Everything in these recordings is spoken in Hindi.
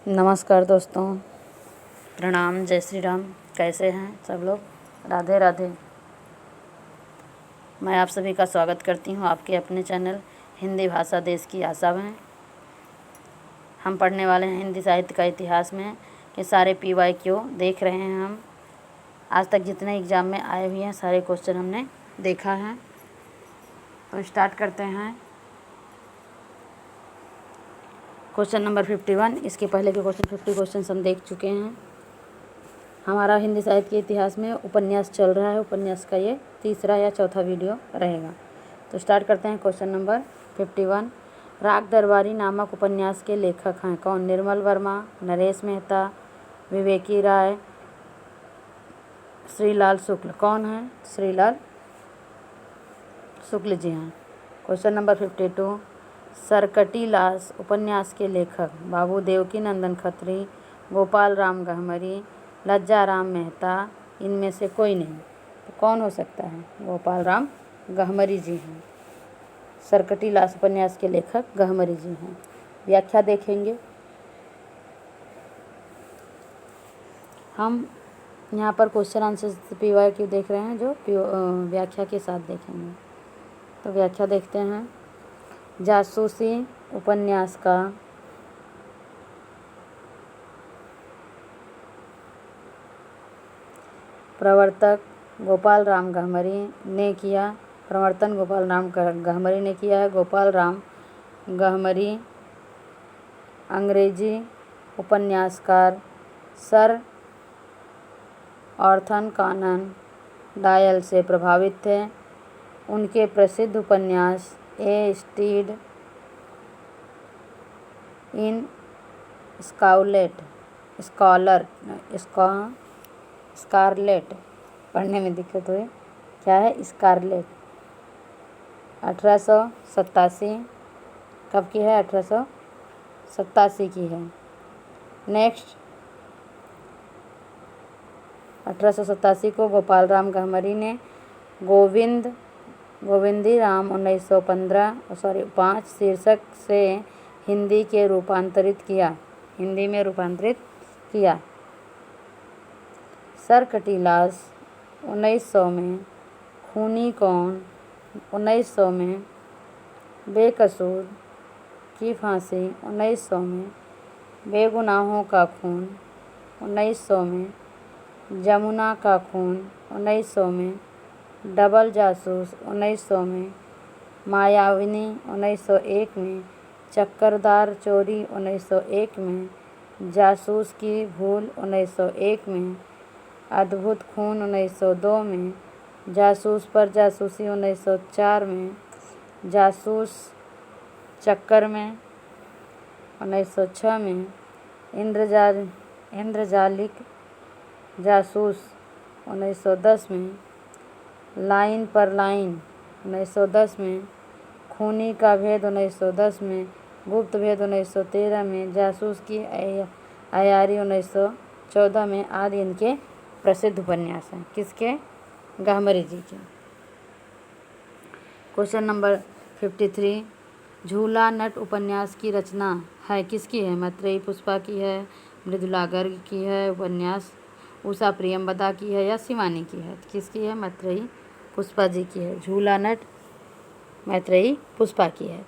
नमस्कार दोस्तों, प्रणाम, जय श्री राम। कैसे हैं सब लोग? राधे राधे। मैं आप सभी का स्वागत करती हूं आपके अपने चैनल हिंदी भाषा देश की आशा में। हम पढ़ने वाले हैं हिंदी साहित्य का इतिहास में के सारे PYQ देख रहे हैं हम। आज तक जितने एग्ज़ाम में आए हुए हैं सारे क्वेश्चन हमने देखा है। तो स्टार्ट करते हैं। Question number 51। इसके पहले के 50 क्वेश्चन हम देख चुके हैं। हमारा हिंदी साहित्य के इतिहास में उपन्यास चल रहा है। उपन्यास का ये तीसरा या चौथा वीडियो रहेगा। तो स्टार्ट करते हैं क्वेश्चन नंबर 51। राग दरबारी नामक उपन्यास के लेखक हैं कौन? निर्मल वर्मा, नरेश मेहता, विवेकी राय, श्रीलाल शुक्ल। कौन है? श्रीलाल शुक्ल जी हैं। Question number 52। सरकटी लाश उपन्यास के लेखक बाबू देवकी नंदन खत्री, गोपाल राम गहमरी, लज्जा राम मेहता, इनमें से कोई नहीं। तो कौन हो सकता है? गोपाल राम गहमरी जी हैं। सरकटी लाश उपन्यास के लेखक गहमरी जी हैं। व्याख्या देखेंगे हम। यहाँ पर क्वेश्चन आंसर PYQ देख रहे हैं जो व्याख्या के साथ देखेंगे। तो व्याख्या देखते हैं। जासूसी उपन्यास का प्रवर्तन गोपाल राम गहमरी ने किया है। गोपाल राम गहमरी अंग्रेजी उपन्यासकार सर आर्थर कॉनन डॉयल से प्रभावित थे। उनके प्रसिद्ध उपन्यास ए स्टीड इन स्कारलेट पढ़ने में दिक्कत हुई। क्या है? स्कारलेट। 1887 कब की है? 1887 की है। नेक्स्ट 1887 को गोपाल राम गहमरी ने गोविंदी राम 5 शीर्षक से हिंदी में रूपांतरित किया। सरकटी लाश 1900 में, खूनी कौन 1900 में, बेकसूर की फांसी 1900 में, बेगुनाहों का खून 1900 में, जमुना का खून 1900 में, डबल जासूस 1900 में, मायाविनी 1901 में, चक्करदार चोरी 1901 में, जासूस की भूल 1901 में, अद्भुत खून 1902 में, जासूस पर जासूसी 1904 में, जासूस चक्कर में 1906 में, इंद्रजालिक जासूस 1910 में, लाइन पर लाइन 1910 में, खूनी का भेद 1910 में, गुप्त भेद 1913 में, जासूस की अयारी 1914 में आदि इनके प्रसिद्ध उपन्यास हैं। किसके? गहमरी जी के। Question number 53। झूला नट उपन्यास की रचना है किसकी है? मैत्रेयी पुष्पा की है, मृदुला गर्ग की है, उपन्यास उषा प्रियंवदा की है या शिवानी की है? किसकी है? मैत्रेयी पुष्पा जी की है। झूला नट मैत्रेयी पुष्पा की है।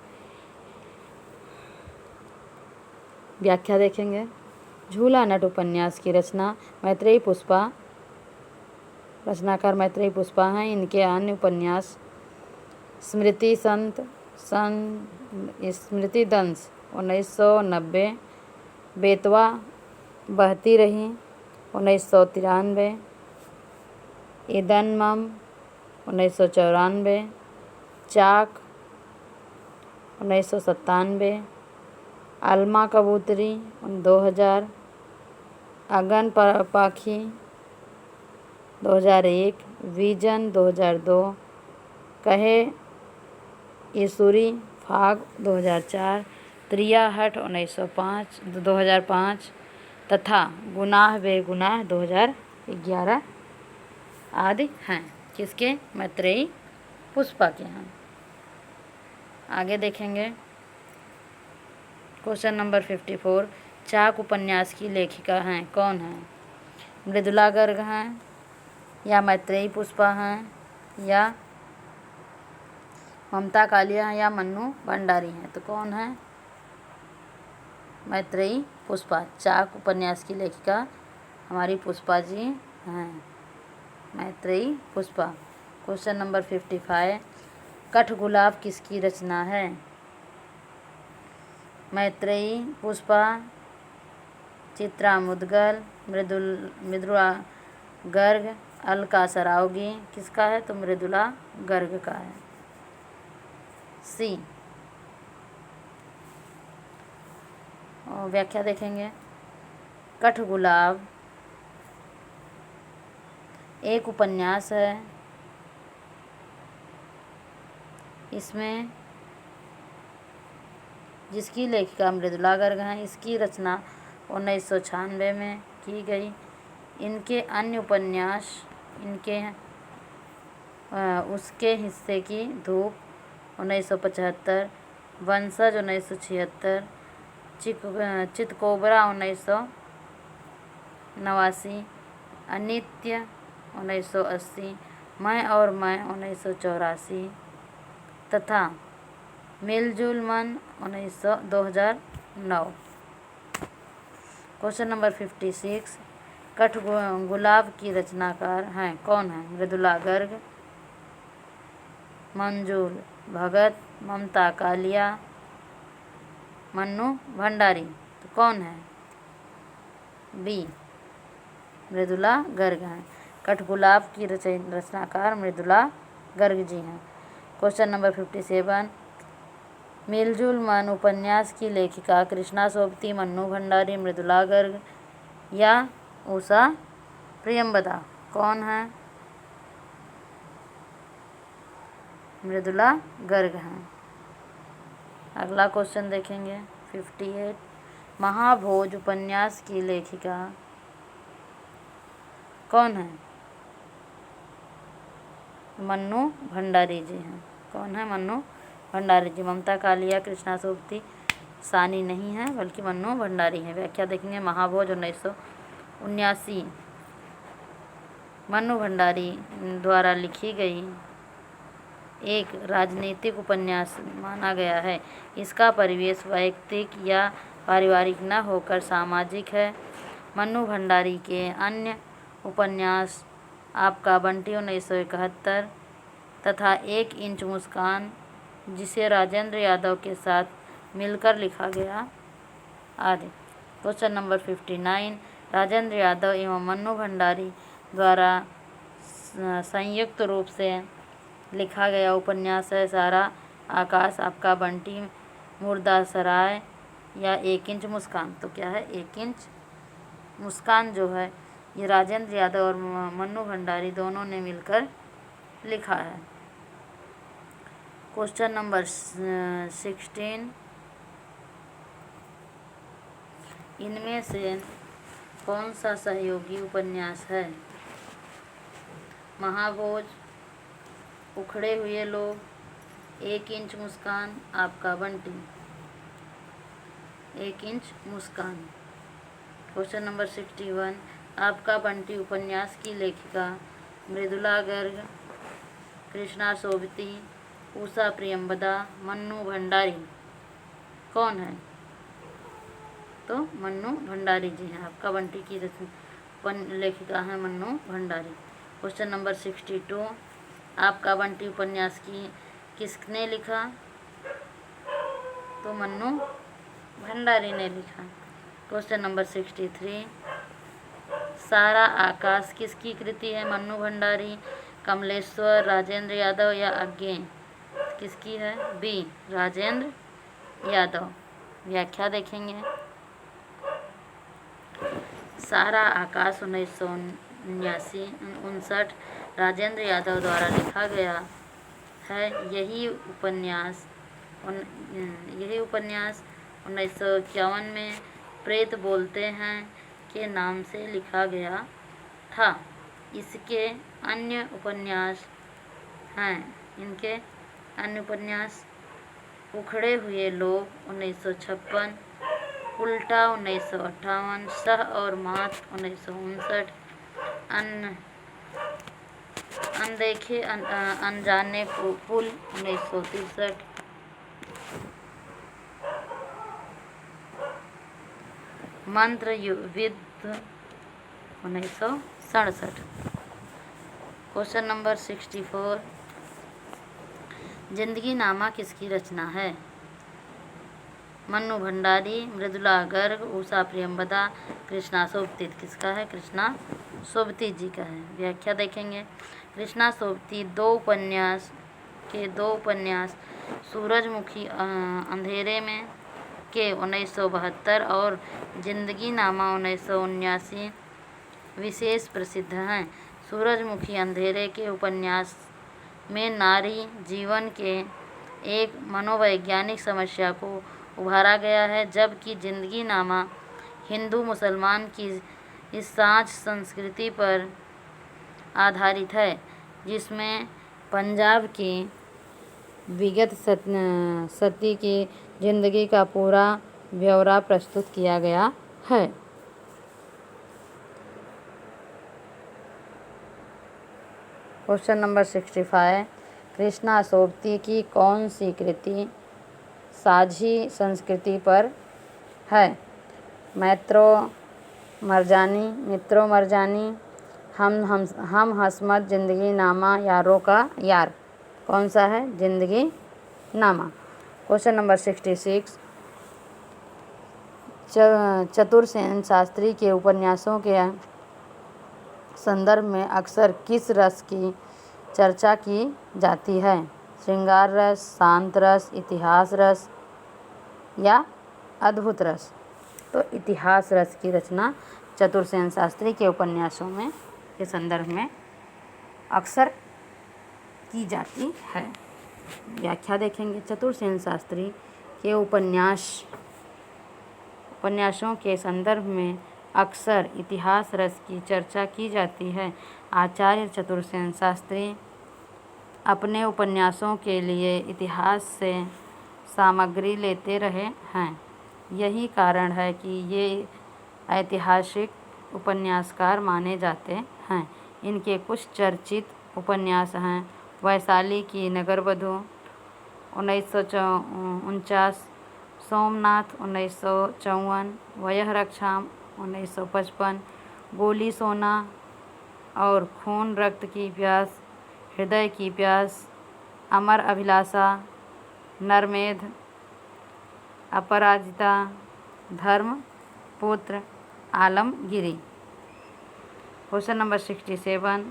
व्याख्या देखेंगे। झूला नट उपन्यास की रचना मैत्रेयी पुष्पा, रचनाकार मैत्रेयी पुष्पा हैं। इनके अन्य उपन्यास स्मृति दंश 1990, बेतवा बहती रही 1993, ईदनमम 1994, चाक 1997, अलमा कबूतरी 2000, अगन पाखी 2001, विजन 2002, कहे ईसुरी फाग 2004, त्रियाहट 2005 तथा गुनाह बेगुनाह 2011 आदि हैं। किसके? मैत्रेयी पुष्पा के हैं। आगे देखेंगे क्वेश्चन नंबर 54। चाक उपन्यास की लेखिका हैं, कौन है? मृदुला गर्ग हैं या मैत्रेयी पुष्पा हैं या ममता कालिया हैं या मन्नू भंडारी हैं? तो कौन है? मैत्रेयी पुष्पा। चाक उपन्यास की लेखिका हमारी पुष्पा जी हैं, मैत्रेयी पुष्पा। क्वेश्चन नंबर 55, कठगुलाब किसकी रचना है? मैत्रेयी पुष्पा, चित्रा मुदगल, मृदुला गर्ग, अलका सरावगी। किसका है? तो मृदुला गर्ग का है, सी। और व्याख्या देखेंगे। कठगुलाब एक उपन्यास है, इसमें जिसकी लेखिका मृदुला गर्ग हैं। इसकी रचना 1996 में की गई। इनके अन्य उपन्यास उसके हिस्से की धूप 1975, वंशज 1976, चितकोबरा 1989, अनित्य 1980, मैं और मैं 1984 तथा मिलजुल मन 2009। क्वेश्चन नंबर 56, कठगुलाब की रचनाकार हैं, कौन है? मृदुला गर्ग, मंजुल भगत, ममता कालिया, मन्नू भंडारी। तो कौन है? बी, मृदुला गर्ग हैं। कठगुलाब की रचनाकार मृदुला गर्ग जी हैं। क्वेश्चन नंबर 57, मिलजुल मन उपन्यास की लेखिका कृष्णा सोबती, मन्नू भंडारी, मृदुला गर्ग या उषा प्रियंवदा। कौन है? मृदुला गर्ग हैं। अगला क्वेश्चन देखेंगे 58, महाभोज उपन्यास की लेखिका कौन है? मन्नू भंडारी जी हैं। कौन है? मन्नू भंडारी जी। ममता कालिया, कृष्णा सोबती, सानी नहीं है बल्कि मन्नू भंडारी हैं। व्याख्या देखेंगे। महाभोज 1979 मन्नू भंडारी द्वारा लिखी गई एक राजनीतिक उपन्यास माना गया है। इसका परिवेश वैयक्तिक या पारिवारिक न होकर सामाजिक है। मन्नू भंडारी के अन्य उपन्यास आपका बंटी 1971 तथा 1 इंच मुस्कान, जिसे राजेंद्र यादव के साथ मिलकर लिखा गया, आदि। क्वेश्चन नंबर 59, राजेंद्र यादव एवं मन्नू भंडारी द्वारा संयुक्त रूप से लिखा गया उपन्यास है सारा आकाश, आपका बंटी, मुर्दासराय या 1 इंच मुस्कान। तो क्या है? 1 इंच मुस्कान जो है ये राजेंद्र यादव और मन्नू भंडारी दोनों ने मिलकर लिखा है। क्वेश्चन नंबर 16, इनमें से कौन सा सहयोगी उपन्यास है? महाभोज, उखड़े हुए लोग, 1 इंच मुस्कान, आपका बंटी। 1 इंच मुस्कान। क्वेश्चन नंबर 61, आपका बंटी उपन्यास की लेखिका मृदुला गर्ग, कृष्णा सोबती, उषा प्रियंवदा, मन्नू भंडारी। कौन है? तो मन्नू भंडारी जी हैं। आपका बंटी की लेखिका है मन्नू भंडारी। क्वेश्चन नंबर 62, आपका बंटी उपन्यास की किसने लिखा? तो मन्नू भंडारी ने लिखा। क्वेश्चन नंबर 63, सारा आकाश किसकी कृति है? मन्नू भंडारी, कमलेश्वर, राजेंद्र यादव या अज्ञे। किसकी है? बी, राजेंद्र यादव। व्याख्या देखेंगे। सारा आकाश 1959 राजेंद्र यादव द्वारा लिखा गया है। यही उपन्यास 1951 में प्रेत बोलते हैं के नाम से लिखा गया था। इसके अन्य उपन्यास हैं, इनके अन्य उपन्यास उखड़े हुए लोग 1956, उल्टा 1958, सह और मात 1959, अनदेखे अनजाने पुल 1963, मंत्र युद्ध 1967। क्वेश्चन नंबर 64, जिंदगी नामा किसकी रचना है? मन्नू भंडारी, मृदुला गर्ग, उषा प्रियंवदा, कृष्णा सोबती। किसका है? कृष्णा सोबती जी का है। व्याख्या देखेंगे। कृष्णा सोबती दो उपन्यास सूरजमुखी अंधेरे में के 1972 और जिंदगी नामा 1979 विशेष प्रसिद्ध हैं। सूरजमुखी अंधेरे के उपन्यास में नारी जीवन के एक मनोवैज्ञानिक समस्या को उभारा गया है, जबकि जिंदगी नामा हिंदू मुसलमान की इस सांझ संस्कृति पर आधारित है, जिसमें पंजाब की विगत सती की जिंदगी का पूरा ब्यौरा प्रस्तुत किया गया है। क्वेश्चन नंबर 65, कृष्णा सोबती की कौन सी कृति साझी संस्कृति पर है? मित्रों मरजानी, हम हसमत, जिंदगी नामा, यारों का यार। कौन सा है? जिंदगी नामा। क्वेश्चन नंबर 66, चतुरसेन शास्त्री के उपन्यासों के संदर्भ में अक्सर किस रस की चर्चा की जाती है? श्रृंगार रस, शांत रस, इतिहास रस या अद्भुत रस? तो इतिहास रस की रचना चतुरसेन शास्त्री के उपन्यासों में के संदर्भ में अक्सर की जाती है। व्याख्या देखेंगे। चतुरसेन शास्त्री के उपन्यासों के संदर्भ में अक्सर इतिहास रस की चर्चा की जाती है। आचार्य चतुरसेन शास्त्री अपने उपन्यासों के लिए इतिहास से सामग्री लेते रहे हैं। यही कारण है कि ये ऐतिहासिक उपन्यासकार माने जाते हैं। इनके कुछ चर्चित उपन्यास हैं वैशाली की नगरवधू 1949, सोमनाथ 1954, वयह रक्षाम 1955, गोली सोना और खून रक्त की प्यास, हृदय की प्यास, अमर अभिलाषा, नरमेध, अपराजिता, धर्म पुत्र, आलमगिरी। क्वेश्चन नंबर 67,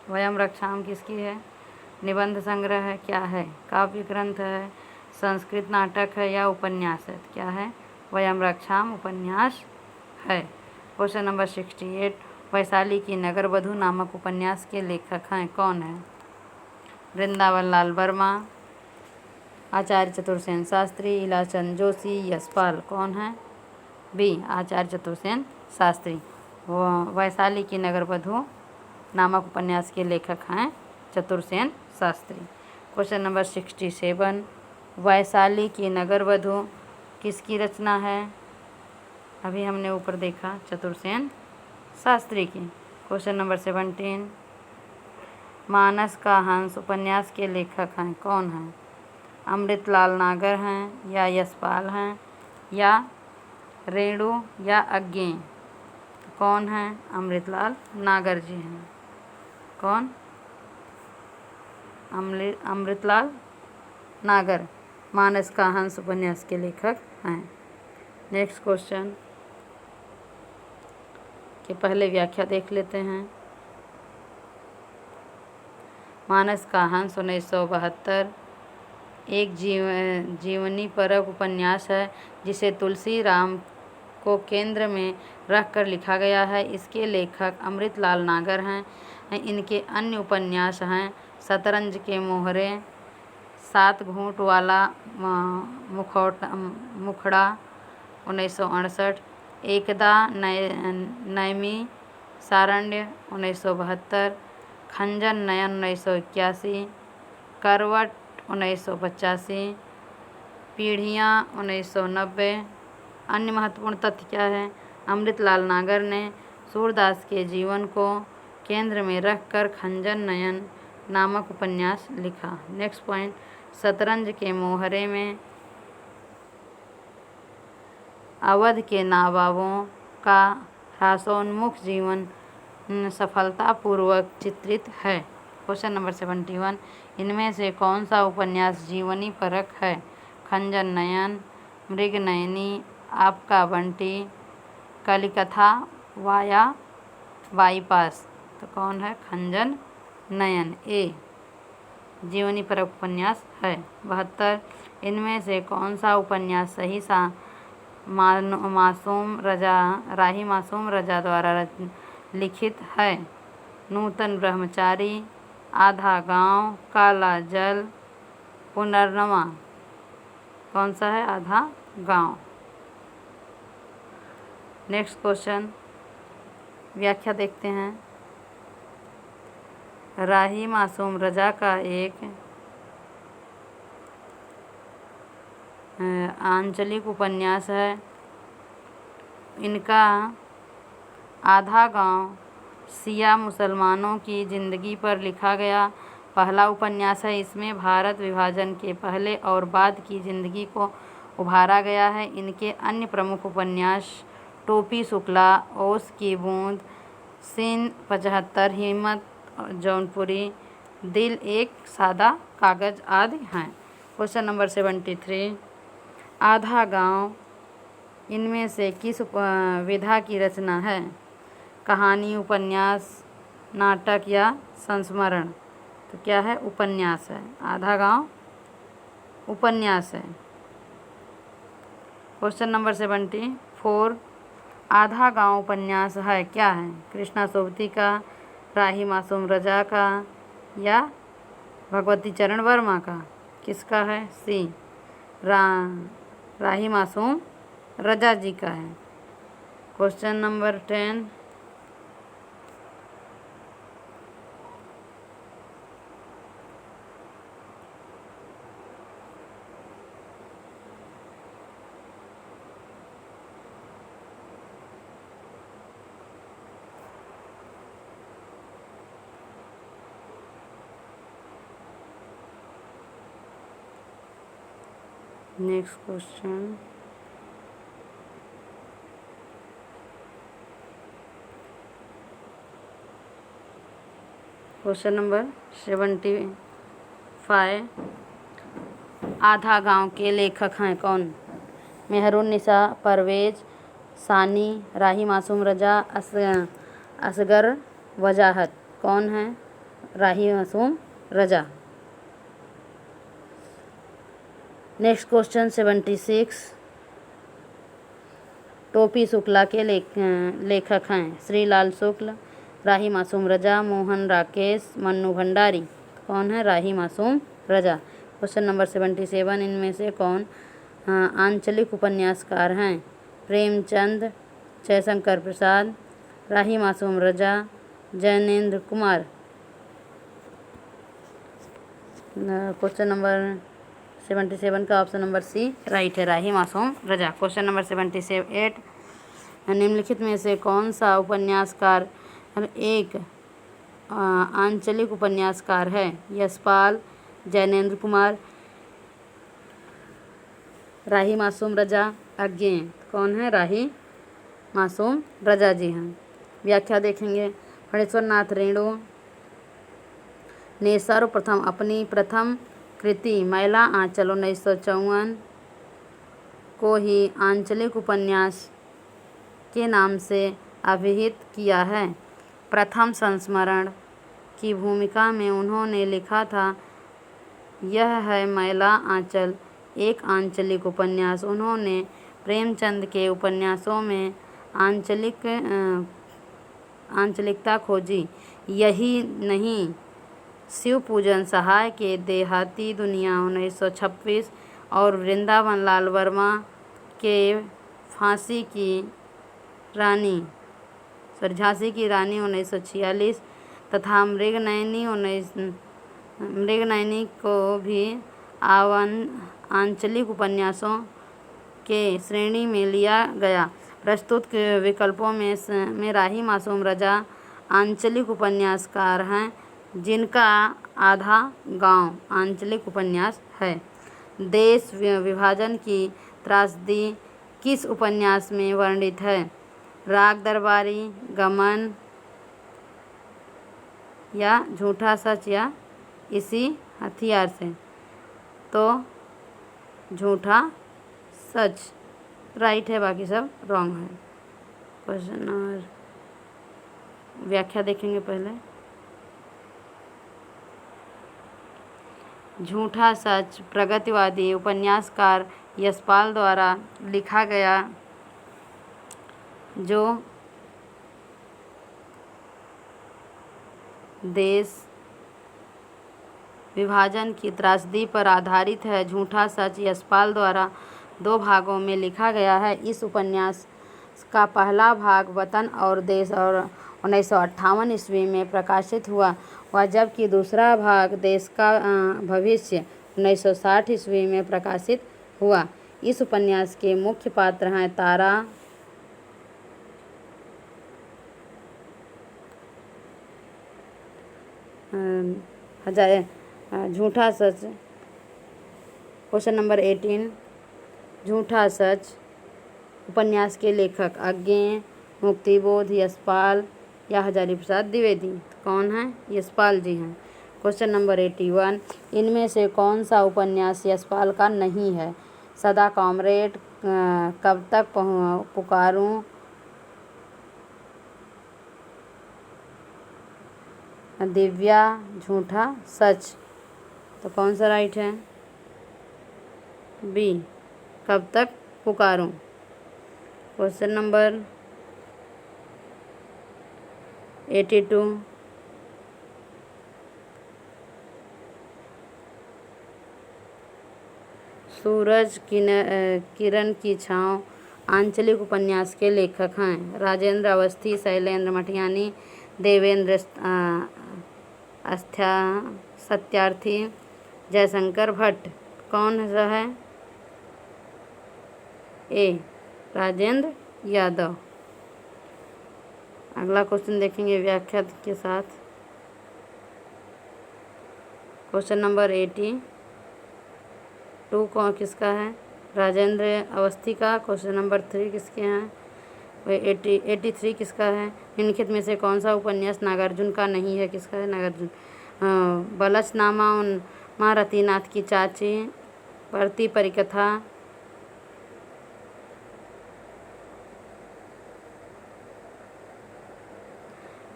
वयम रक्षाम किसकी है? निबंध संग्रह है? क्या है? काव्य ग्रंथ है? संस्कृत नाटक है या उपन्यास है? क्या है? वयम रक्षाम उपन्यास है। क्वेश्चन नंबर 68, वैशाली की नगरवधू नामक उपन्यास के लेखक हैं? कौन है? वृंदावन लाल वर्मा, आचार्य चतुरसेन शास्त्री, इलाचंद जोशी, यशपाल। कौन है? बी, आचार्य चतुरसेन शास्त्री। वैशाली की नगरवधू नामक उपन्यास के लेखक हैं चतुरसेन शास्त्री। क्वेश्चन नंबर 67, वैशाली की नगरवधू किसकी रचना है? अभी हमने ऊपर देखा चतुरसेन शास्त्री की। क्वेश्चन नंबर 17, मानस का हंस उपन्यास के लेखक हैं? कौन हैं? अमृतलाल नागर हैं या यशपाल हैं या रेणु या अज्ञे? कौन हैं? अमृतलाल नागर जी हैं। कौन? अमृतलाल नागर मानस का हंस उपन्यास के लेखक हैं। नेक्स्ट क्वेश्चन के पहले व्याख्या देख लेते हैं। मानस का हंस 1972 एक जीवनी परक उपन्यास है, जिसे तुलसी राम को केंद्र में रखकर लिखा गया है। इसके लेखक अमृतलाल नागर हैं। इनके अन्य उपन्यास हैं शतरंज के मोहरे, 7 घूंट वाला मुखड़ा 1968, एकदा नैमी सारण्य 1972, खंजन नयन 1981, करवट 1985, पीढ़ियाँ 1990, अन्य महत्वपूर्ण तथ्य क्या है? अमृतलाल नागर ने सूरदास के जीवन को केंद्र में रखकर खंजन नयन नामक उपन्यास लिखा। नेक्स्ट पॉइंट, शतरंज के मोहरे में अवध के नवाबों का ह्रासोन्मुख जीवन सफलतापूर्वक चित्रित है। क्वेश्चन नंबर 71, इनमें से कौन सा उपन्यास जीवनी परक है? खंजन नयन, मृगनयनी, आपका बंटी, कलिकथा वाया बाईपास। तो कौन है? खंजन नयन ए जीवनी परक उपन्यास है। 72, इनमें से कौन सा उपन्यास सही सा मासूम रजा द्वारा लिखित है? नूतन ब्रह्मचारी, आधा गांव, काला जल, पुनर्नवा। कौन सा है? आधा गांव। नेक्स्ट क्वेश्चन, व्याख्या देखते हैं। राही मासूम रजा का एक आंचलिक उपन्यास है। इनका आधा गांव शिया मुसलमानों की ज़िंदगी पर लिखा गया पहला उपन्यास है। इसमें भारत विभाजन के पहले और बाद की ज़िंदगी को उभारा गया है। इनके अन्य प्रमुख उपन्यास टोपी शुक्ला, ओस की बूंद, सिन 75, हिम्मत जौनपुरी, दिल एक सादा कागज़ आदि हैं। क्वेश्चन नंबर 73, आधा गांव इनमें से किस विधा की रचना है? कहानी, उपन्यास, नाटक या संस्मरण? तो क्या है? उपन्यास है। आधा गांव उपन्यास है। क्वेश्चन नंबर 74, आधा गांव उपन्यास है क्या है? कृष्णा सोबती का, राही मासूम रजा का या भगवती चरण वर्मा का? किसका है? सी राही मासूम रजा जी का है। Question number 10, next question, question number 75, आधा गांव के लेखक हैं कौन? मेहरुन्निसा, परवेज सानी, राही मासूम रजा, असगर वजाहत। कौन है? राही मासूम रजा। नेक्स्ट क्वेश्चन 76, टोपी शुक्ला के लेखक हैं श्रीलाल शुक्ल, राही मासूम रजा, मोहन राकेश, मन्नू भंडारी। कौन है? राही मासूम रजा। क्वेश्चन नंबर 77, इनमें से कौन आंचलिक उपन्यासकार हैं? प्रेमचंद, जयशंकर प्रसाद, राही मासूम रजा, जैनेन्द्र कुमार। क्वेश्चन नंबर 77 का ऑप्शन नंबर सी राइट है, राही मासूम रजा। क्वेश्चन नंबर 78, निम्नलिखित में से कौन सा उपन्यासकार एक आंचलिक उपन्यासकार है? यशपाल, जैनेन्द्र कुमार, राही मासूम रजा, अज्ञेय। कौन है? राही मासूम रजा जी हैं। व्याख्या देखेंगे। फणीश्वर नाथ रेणु ने सर्वप्रथम अपनी प्रथम कृति मैला आंचल 1954 को ही आंचलिक उपन्यास के नाम से अभिहित किया है। प्रथम संस्मरण की भूमिका में उन्होंने लिखा था, यह है मैला आंचल, एक आंचलिक उपन्यास। उन्होंने प्रेमचंद के उपन्यासों में आंचलिकता खोजी। यही नहीं, शिव पूजन सहाय के देहाती दुनिया 1926 और वृंदावन लाल वर्मा के झांसी की रानी 1946 तथा मृगनयनी को भी आंचलिक उपन्यासों के श्रेणी में लिया गया। प्रस्तुत के विकल्पों में राही मासूम रजा आंचलिक उपन्यासकार हैं, जिनका आधा गांव आंचलिक उपन्यास है। देश विभाजन की त्रासदी किस उपन्यास में वर्णित है? राग दरबारी, गमन या झूठा सच या इसी हथियार से? तो झूठा सच राइट है, बाकी सब रॉन्ग है। क्वेश्चन नंबर व्याख्या देखेंगे पहले। झूठा सच प्रगतिवादी उपन्यासकार यशपाल द्वारा लिखा गया जो देश विभाजन की त्रासदी पर आधारित है। झूठा सच यशपाल द्वारा 2 भागों में लिखा गया है। इस उपन्यास का पहला भाग वतन और देश और 1958 ईस्वी में प्रकाशित हुआ, जबकि दूसरा भाग देश का भविष्य 1960 ईस्वी में प्रकाशित हुआ। इस उपन्यास के मुख्य पात्र हैं तारा, झूठा सच। क्वेश्चन नंबर 18, झूठा सच उपन्यास के लेखक अज्ञेय, मुक्तिबोध, यशपाल या हजारी प्रसाद द्विवेदी? तो कौन है? यशपाल जी हैं। क्वेश्चन नंबर 81, इनमें से कौन सा उपन्यास यशपाल का नहीं है? सदा कॉमरेड, कब तक पुकारूं, दिव्या, झूठा सच? तो कौन सा राइट है? बी, कब तक पुकारूं। क्वेश्चन नंबर 82, सूरज किरण की छाँव आंचलिक उपन्यास के लेखक हैं राजेंद्र अवस्थी, शैलेंद्र मटियानी, देवेंद्र सत्यार्थी, जयशंकर भट्ट? कौन सा है? ए, राजेंद्र यादव। अगला क्वेश्चन देखेंगे व्याख्या के साथ। क्वेश्चन नंबर 82 कौन किसका है? राजेंद्र अवस्थी का। क्वेश्चन नंबर 3 किसके हैं? 83 किसका है? निम्नलिखित में से कौन सा उपन्यास नागार्जुन का नहीं है? किसका है? नागार्जुन। बलचनामा माँ रतिनाथ की चाची, परती परिकथा,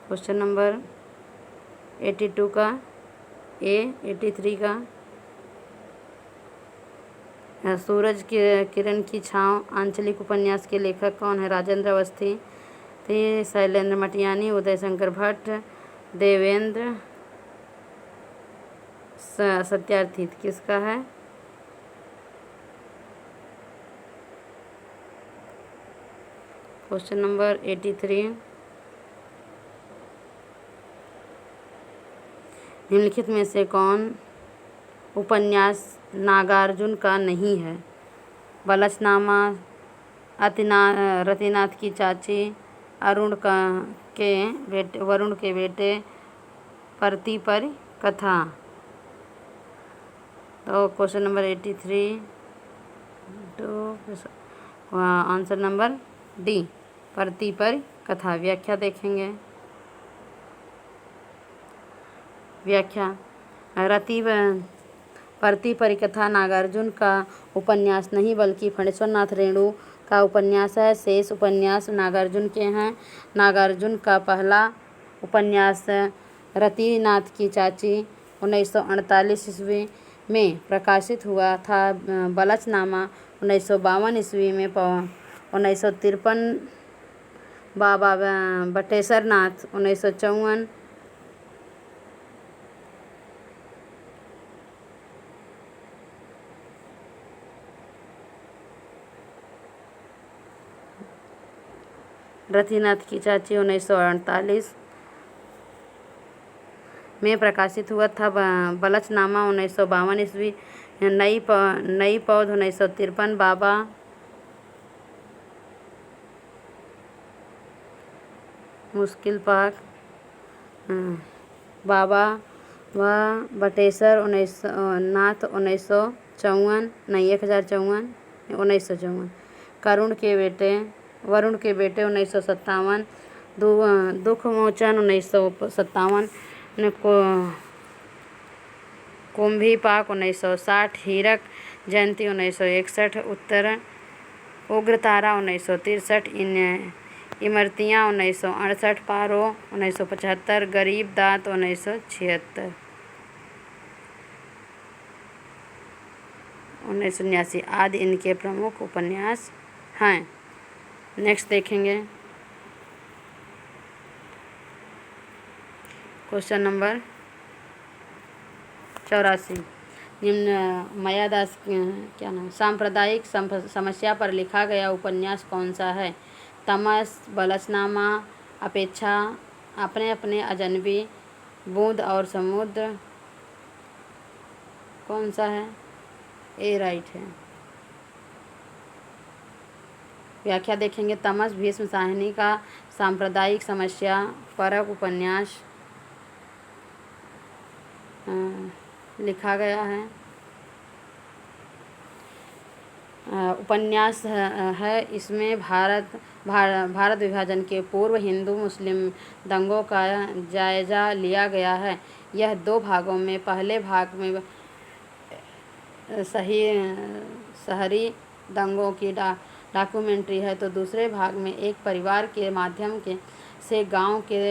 क्वेश्चन नंबर 82 का ए, 83 का सूरज किरण की छाँव आंचलिक उपन्यास के लेखक कौन है? राजेंद्र अवस्थी, शैलेंद्र मटियानी, उदय शंकर भट्ट, देवेंद्र सत्यार्थी। किसका है? क्वेश्चन नंबर 83, निम्नलिखित में से कौन उपन्यास नागार्जुन का नहीं है? बलचनामा, रतिनाथ की चाची, वरुण के बेटे, परती पर कथा? तो क्वेश्चन नंबर 83 तो आंसर नंबर डी, परती पर कथा। व्याख्या देखेंगे। व्याख्या, परती परिकथा नागार्जुन का उपन्यास नहीं बल्कि फणीश्वरनाथ रेणु का उपन्यास है। शेष उपन्यास नागार्जुन के हैं। नागार्जुन का पहला उपन्यास रतिनाथ की चाची 1948 ईस्वी में प्रकाशित हुआ था। बलचनामा 1952 ईस्वी में 1953, बाबा बटेश्वर नाथ 1954, रतिनाथ की चाची 1948 में प्रकाशित हुआ था। बलचनामा 1952 ईस्वी, नई पौध 1953, बाबा मुश्किल पाक, बाबा व बटेसर 1954 नहीं 1054 1954, वरुण के बेटे 1957, दुख मोचन 1957, कुंभी पाक 1960, हीरक जयंती 1961, उग्रतारा 1963, इमरतियाँ 1968, पारो 1975, गरीब दांत 1976, 1979 आदि इनके प्रमुख उपन्यास हैं। नेक्स्ट देखेंगे क्वेश्चन नंबर 84। निम्न मायादास क्या नाम सांप्रदायिक समस्या पर लिखा गया उपन्यास कौन सा है? तमस, बलसनामा, अपेक्षा, अपने अपने अजनबी, बूंद और समुद्र। कौन सा है? ए राइट है। व्याख्या देखेंगे। तमस भीष्म साहनी का सांप्रदायिक समस्या परक उपन्यास लिखा गया है। उपन्यास है। इसमें भारत विभाजन के पूर्व हिंदू मुस्लिम दंगों का जायजा लिया गया है। यह 2 भागों में, पहले भाग में शहरी दंगों की डॉक्यूमेंट्री है, तो दूसरे भाग में एक परिवार के माध्यम से गांव के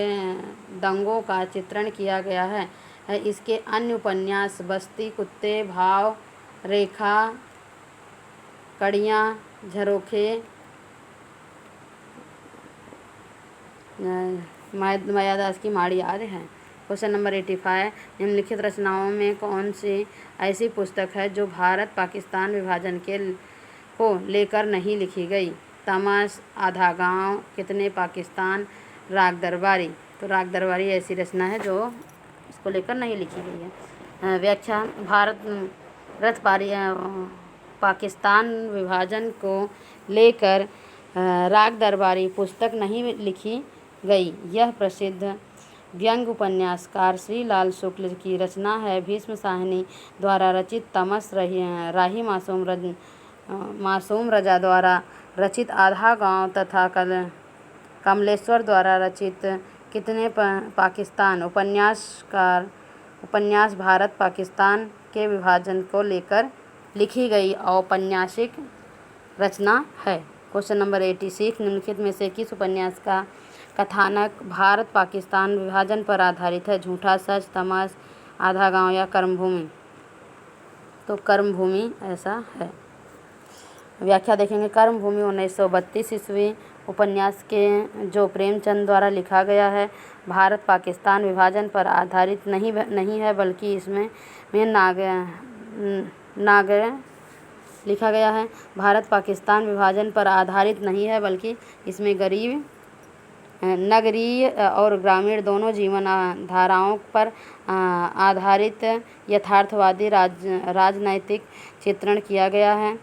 दंगों का चित्रण किया गया है। इसके अन्य उपन्यास बस्ती कुत्ते, भाव रेखा, कड़ियाँ, झरोखे, मायादास की माड़ी आदि हैं। Question number 85। निम्नलिखित रचनाओं में कौन सी ऐसी पुस्तक है जो भारत पाकिस्तान विभाजन को लेकर नहीं लिखी गई? तमस, आधा गांव, कितने पाकिस्तान, राग दरबारी। तो राग दरबारी ऐसी रचना है जो इसको लेकर नहीं लिखी गई है। व्याख्या। भारत पाकिस्तान विभाजन को लेकर राग दरबारी पुस्तक नहीं लिखी गई। यह प्रसिद्ध व्यंग्य उपन्यासकार श्री लाल शुक्ल की रचना है। भीष्म साहनी द्वारा रचित तमस, राही मासूम रजा द्वारा रचित आधा गांव तथा कमलेश्वर द्वारा रचित कितने पाकिस्तान उपन्यास भारत पाकिस्तान के विभाजन को लेकर लिखी गई औपन्यासिक रचना है। Question number 86। निम्नलिखित में से किस उपन्यास का कथानक भारत पाकिस्तान विभाजन पर आधारित है? झूठा सच, तमस, आधा गांव या कर्मभूमि। तो कर्मभूमि ऐसा है। व्याख्या देखेंगे। कर्मभूमि 1932 ईस्वी उपन्यास के जो प्रेमचंद द्वारा लिखा गया है। भारत पाकिस्तान विभाजन पर आधारित नहीं है, बल्कि इसमें नागय लिखा गया है। भारत पाकिस्तान विभाजन पर आधारित नहीं है, बल्कि इसमें नगरीय और ग्रामीण दोनों जीवन धाराओं पर आधारित यथार्थवादी राजनैतिक चित्रण किया गया है।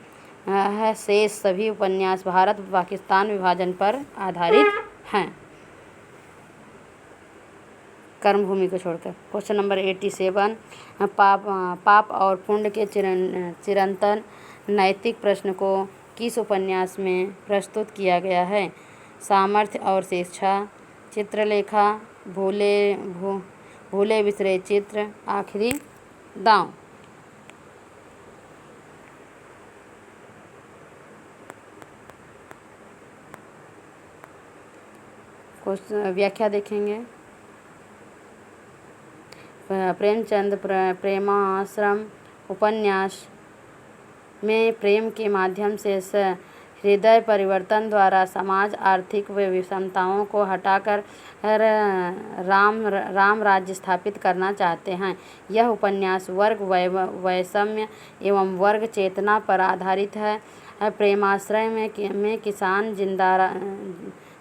शेष सभी उपन्यास भारत पाकिस्तान विभाजन पर आधारित हैं, कर्मभूमि को छोड़कर। Question number 87। पाप और पुण्य के चिरंतन नैतिक प्रश्न को किस उपन्यास में प्रस्तुत किया गया है? सामर्थ्य और स्वेच्छा, चित्रलेखा, भूले बिसरे चित्र, आखिरी दांव। व्याख्या देखेंगे। प्रेमचंद प्रेमाश्रम उपन्यास में प्रेम के माध्यम से हृदय परिवर्तन द्वारा समाज आर्थिक विषमताओं को हटाकर राम राज्य स्थापित करना चाहते हैं। यह उपन्यास वर्ग वैषम्य एवं वर्ग चेतना पर आधारित है। प्रेमाश्रय में किसान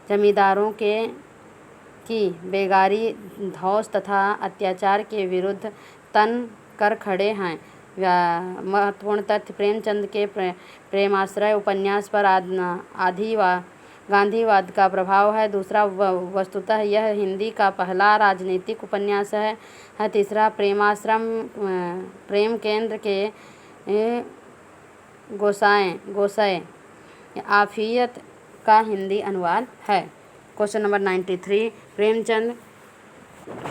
जमींदारों की बेगारी, धौंस तथा अत्याचार के विरुद्ध तन कर खड़े हैं। महत्वपूर्ण तथ्य। प्रेमचंद के प्रेमाश्रय उपन्यास पर गांधीवाद का प्रभाव है। दूसरा, वस्तुतः यह हिंदी का पहला राजनीतिक उपन्यास है। तीसरा, प्रेमाश्रम प्रेम केंद्र के गोसाए आफियत का हिंदी अनुवाद है। क्वेश्चन नंबर 93, प्रेमचंद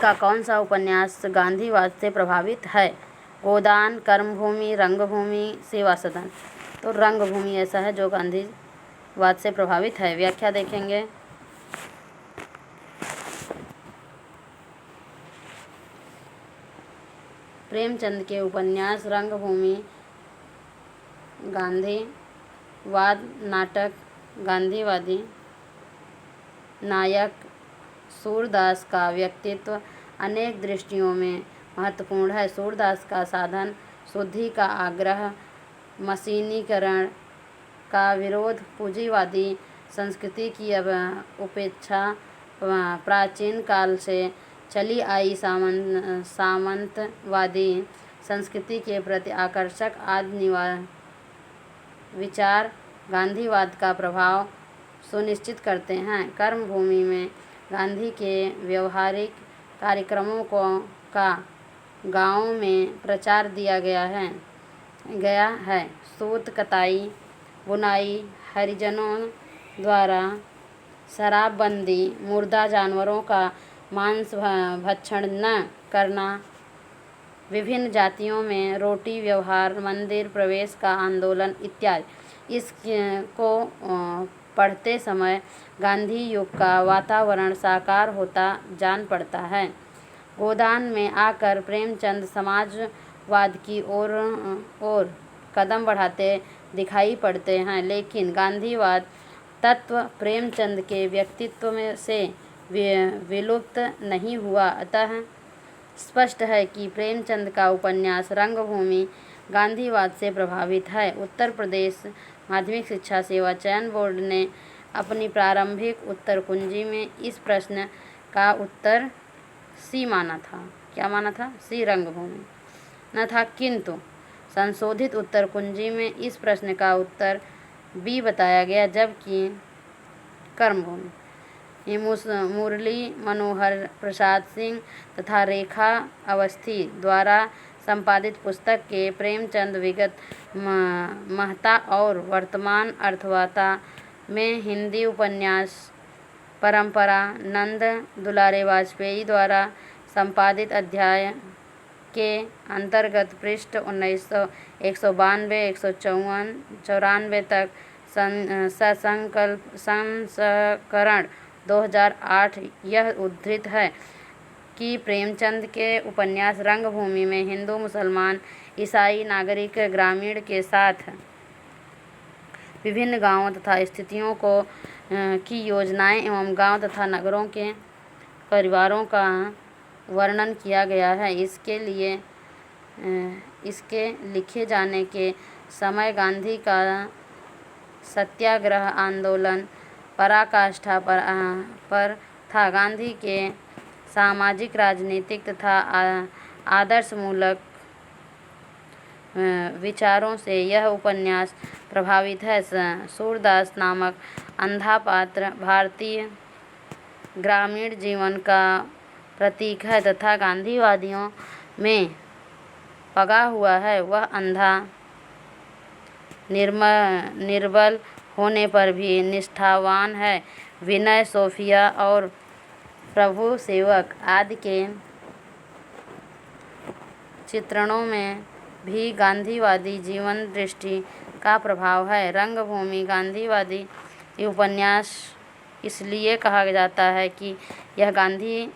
का कौन सा उपन्यास गांधीवाद से प्रभावित है? गोदान, कर्मभूमि, रंगभूमि, सेवा सदन। तो रंगभूमि ऐसा है जो गांधीवाद से प्रभावित है। व्याख्या देखेंगे। प्रेमचंद के उपन्यास रंगभूमि गांधीवाद नाटक गांधीवादी नायक सूरदास का व्यक्तित्व अनेक दृष्टियों में महत्वपूर्ण है। सूरदास का साधन शुद्धि का आग्रह, मशीनीकरण का विरोध, पूंजीवादी संस्कृति की उपेक्षा, प्राचीन काल से चली आई सामंतवादी संस्कृति के प्रति आकर्षक आदि विचार गांधीवाद का प्रभाव सुनिश्चित करते हैं। कर्मभूमि में गांधी के व्यवहारिक कार्यक्रमों का गाँवों में प्रचार दिया गया है। सूत कताई, बुनाई, हरिजनों द्वारा शराबबंदी, मुर्दा जानवरों का मांस भक्षण न करना, विभिन्न जातियों में रोटी व्यवहार, मंदिर प्रवेश का आंदोलन इत्यादि। इसको पढ़ते समय गांधी युग का वातावरण साकार होता जान पड़ता है। गोदान में आकर प्रेमचंद समाजवाद की ओर कदम बढ़ाते दिखाई पड़ते हैं, लेकिन गांधीवाद तत्व प्रेमचंद के व्यक्तित्व में से विलुप्त नहीं हुआ। अतः स्पष्ट है कि प्रेमचंद का उपन्यास रंगभूमि गांधीवाद से प्रभावित है। उत्तर प्रदेश माध्यमिक शिक्षा सेवा चयन बोर्ड ने अपनी प्रारंभिक उत्तर कुंजी में इस प्रश्न का उत्तर सी माना था। क्या माना था? सी रंगभूमि न था, किंतु संशोधित उत्तर कुंजी में इस प्रश्न का उत्तर बी बताया गया, जबकि कर्मभूमि। ये मुरली मनोहर प्रसाद सिंह तथा रेखा अवस्थी द्वारा संपादित पुस्तक के प्रेमचंद विगत महत्ता और वर्तमान अर्थवत्ता में हिंदी उपन्यास परंपरा नंद दुलारे वाजपेयी द्वारा संपादित अध्याय के अंतर्गत पृष्ठ 192 तक संस्करण 2008 यह उद्धृत है कि प्रेमचंद के उपन्यास रंगभूमि में हिंदू, मुसलमान, ईसाई नागरिक ग्रामीण के साथ विभिन्न गांवों तथा स्थितियों की योजनाएं एवं गांव तथा नगरों के परिवारों का वर्णन किया गया है। इसके लिखे जाने के समय गांधी का सत्याग्रह आंदोलन पराकाष्ठा पर था। गांधी के सामाजिक, राजनीतिक तथा आदर्शमूलक विचारों से यह उपन्यास प्रभावित है। सूरदास नामक अंधा पात्र भारतीय ग्रामीण जीवन का प्रतीक है तथा गांधीवादियों में पगा हुआ है। वह अंधा, निर्बल होने पर भी निष्ठावान है। विनय, सोफिया और प्रभु सेवक आदि के चित्रणों में भी गांधीवादी जीवन दृष्टि का प्रभाव है। रंगभूमि गांधीवादी उपन्यास इसलिए कहा जाता है कि यह गांधी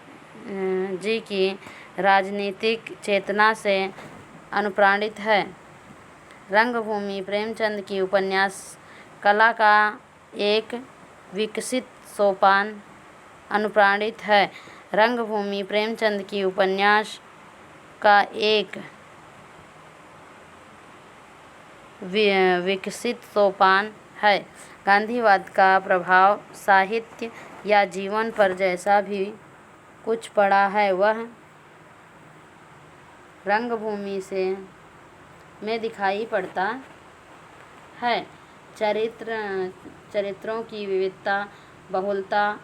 जी की राजनीतिक चेतना से अनुप्राणित है। रंगभूमि प्रेमचंद की उपन्यास कला का एक विकसित सोपान अनुप्राणित है। रंगभूमि प्रेमचंद की उपन्यास का एक विकसित सोपान है। गांधीवाद का प्रभाव साहित्य या जीवन पर जैसा भी कुछ पड़ा है वह रंगभूमि में दिखाई पड़ता है। चरित्रों की विविधता, बहुलता,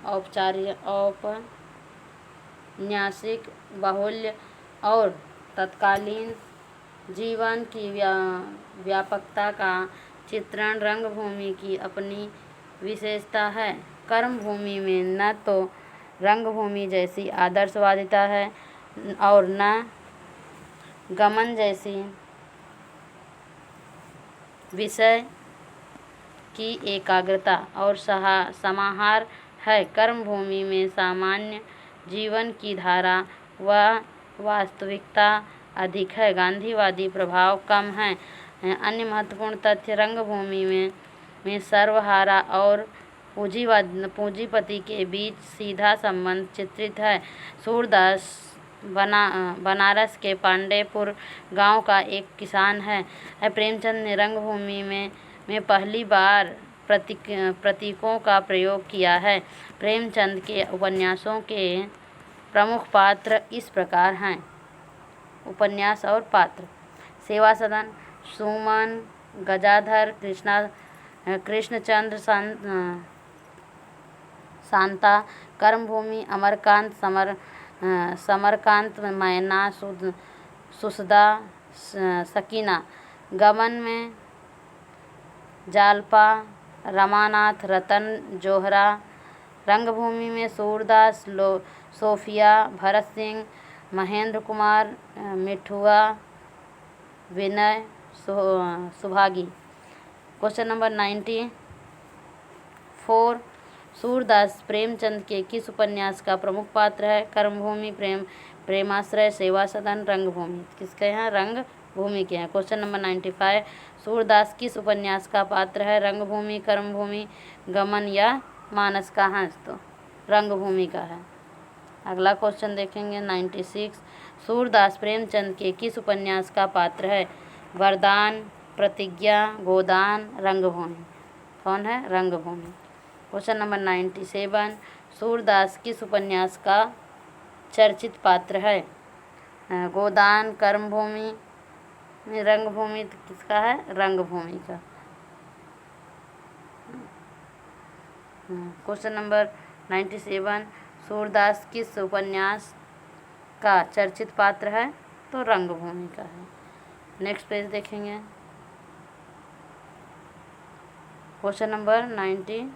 औपन्यासिक बाहुल्य और तत्कालीन जीवन की व्यापकता का चित्रण रंगभूमि की अपनी विशेषता है। कर्मभूमि में न तो रंगभूमि जैसी आदर्शवादिता है और न गमन जैसी विषय की एकाग्रता और समाहार है। कर्मभूमि में सामान्य जीवन की धारा व वास्तविकता अधिक है, गांधीवादी प्रभाव कम है। अन्य महत्वपूर्ण तथ्य रंगभूमि में सर्वहारा और पूंजीपति के बीच सीधा संबंध चित्रित है। सूरदास बनारस के पांडेपुर गांव का एक किसान है। प्रेमचंद ने रंगभूमि में पहली बार प्रतीकों का प्रयोग किया है। प्रेमचंद के उपन्यासों के प्रमुख पात्र इस प्रकार हैं। उपन्यास और पात्र: सेवा सदन, सुमन, गजाधर, कृष्णचंद्र, शांता, कर्मभूमि, अमरकांत, समरकांत, मैना, सुसदा, सकीना। गमन में जालपा, रमानाथ, रतन, जोहरा। रंगभूमि में सूरदास, सोफिया, भरत सिंह, महेंद्र कुमार, मिठुआ, विनय, सुभागी। क्वेश्चन नंबर 94, सूरदास प्रेमचंद के किस उपन्यास का प्रमुख पात्र है? कर्मभूमि, प्रेमाश्रय, सेवा सदन, रंगभूमि। किसके हैं? रंगभूमि के हैं। क्वेश्चन नंबर 95, सूरदास किस उपन्यास का पात्र है? रंगभूमि, कर्मभूमि, गमन या मानस का है? तो रंगभूमि का है। अगला क्वेश्चन देखेंगे 96, सूरदास प्रेमचंद के किस उपन्यास का पात्र है? वरदान, प्रतिज्ञा, गोदान, रंगभूमि। कौन है? रंगभूमि। क्वेश्चन नंबर 97, सूरदास किस उपन्यास का चर्चित पात्र है? गोदान, कर्मभूमि, रंगभूमि। किसका है? रंगभूमि का। क्वेश्चन नंबर 97, सूरदास किस उपन्यास का चर्चित पात्र है? तो रंगभूमि का है। नेक्स्ट पेज देखेंगे। क्वेश्चन नंबर 98,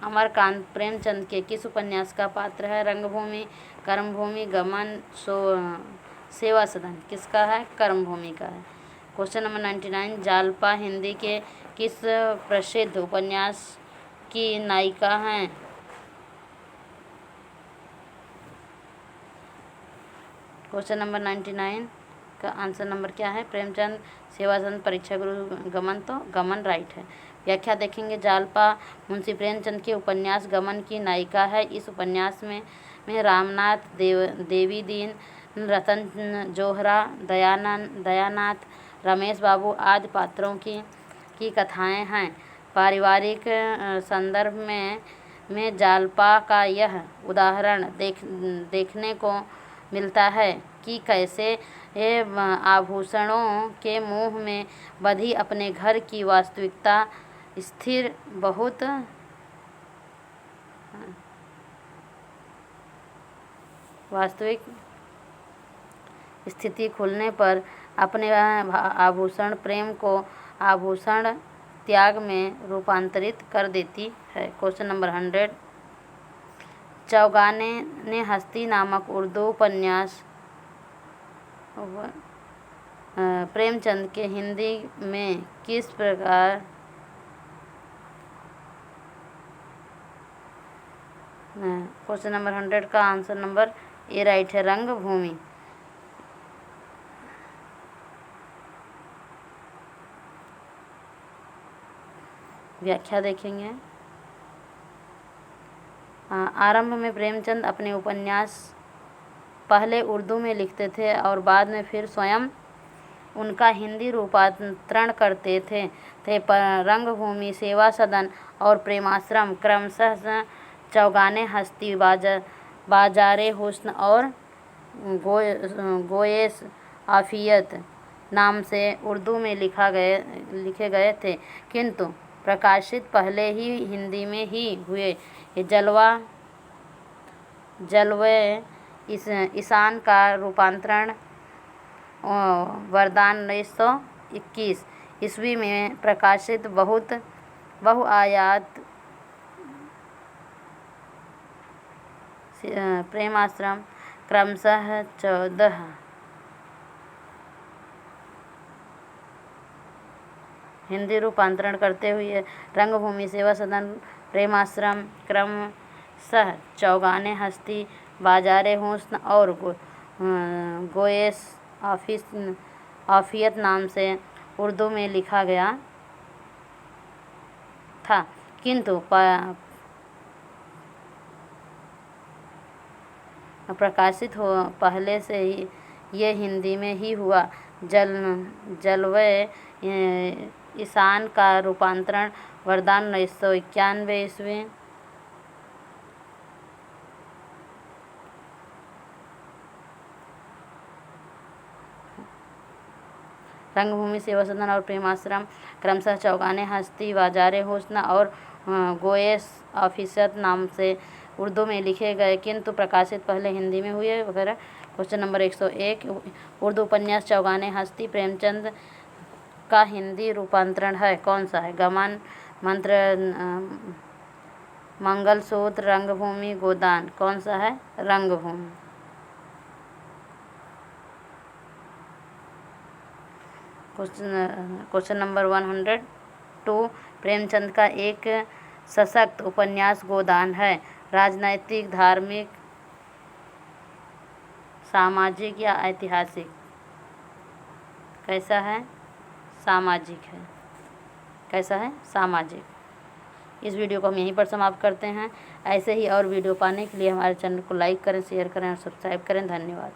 अमरकांत प्रेमचंद के किस उपन्यास का पात्र है? रंगभूमि, कर्मभूमि, गमन, सेवा सदन। किसका है? कर्मभूमि का है। क्वेश्चन नंबर 99, जालपा हिंदी के किस प्रसिद्ध उपन्यास की नायिका हैं? क्वेश्चन नंबर 99 का आंसर नंबर क्या है? प्रेमचंद, सेवा सदन, परीक्षा गुरु, गमन। तो गमन राइट है। व्याख्या देखेंगे। जालपा मुंशी प्रेमचंद के उपन्यास गमन की नायिका है। इस उपन्यास में रामनाथ, देवी दीन, रतन, जोहरा, दयानाथ, रमेश बाबू आदि पात्रों की कथाएं हैं। पारिवारिक संदर्भ में जालपा का यह उदाहरण देखने को मिलता है कि कैसे आभूषणों के मोह में बंधी अपने घर की वास्तविक स्थिति खुलने पर अपने आभूषण प्रेम को आभूषण त्याग में रूपांतरित कर देती है। क्वेश्चन नंबर 100, चौगाने ने हस्ती नामक उर्दू उपन्यास प्रेमचंद के हिंदी में किस प्रकार क्वेश्चन नंबर 100 का आंसर नंबर ए राइट है, रंगभूमि। व्याख्या देखेंगे। आरंभ में प्रेमचंद अपने उपन्यास पहले उर्दू में लिखते थे और बाद में फिर स्वयं उनका हिंदी रूपांतरण करते थे पर रंगभूमि, सेवा सदन और प्रेमाश्रम क्रमशः चौगाने, हस्ती, बाजारे हुस्न और गोयेश आफियत नाम से उर्दू में लिखे गए थे, किंतु प्रकाशित पहले ही हिंदी में ही हुए। ये जलवे ईशान का रूपांतरण वरदान 1921 ईस्वी में प्रकाशित बहुआयात प्रेमाश्रम क्रमशः 14 हिंदी रूपांतरण करते हुए रंगभूमि सेवा सदन प्रेमाश्रम क्रमशः चौगाने हस्ती बाजारे हुस्न और गोयस आफियत नाम से उर्दू में लिखा गया था, किंतु प्रकाशित हो पहले से ही ये हिंदी में ही हुआ। जलवे ईशान का रूपांतरण वरदान 1991 ईस्वी रंगभूमि सेवा सदन और प्रेमाश्रम क्रमशः चौगाने हस्ती बाजारे हुस्न और गोयस आफिसत नाम से उर्दू में लिखे गए, किंतु प्रकाशित पहले हिंदी में हुए वगैरह। क्वेश्चन नंबर 101 उर्दू उपन्यास चौगाने हस्ती प्रेमचंद का हिंदी रूपांतरण है, कौन सा है? गमन, मंत्र, मंगलसूत्र, रंगभूमि, गोदान। कौन सा है? रंगभूमि। क्वेश्चन नंबर 102 प्रेमचंद का एक सशक्त उपन्यास गोदान है, राजनैतिक, धार्मिक, सामाजिक या ऐतिहासिक? कैसा है? सामाजिक है। कैसा है? सामाजिक। इस वीडियो को हम यहीं पर समाप्त करते हैं। ऐसे ही और वीडियो पाने के लिए हमारे चैनल को लाइक करें, शेयर करें और सब्सक्राइब करें। धन्यवाद।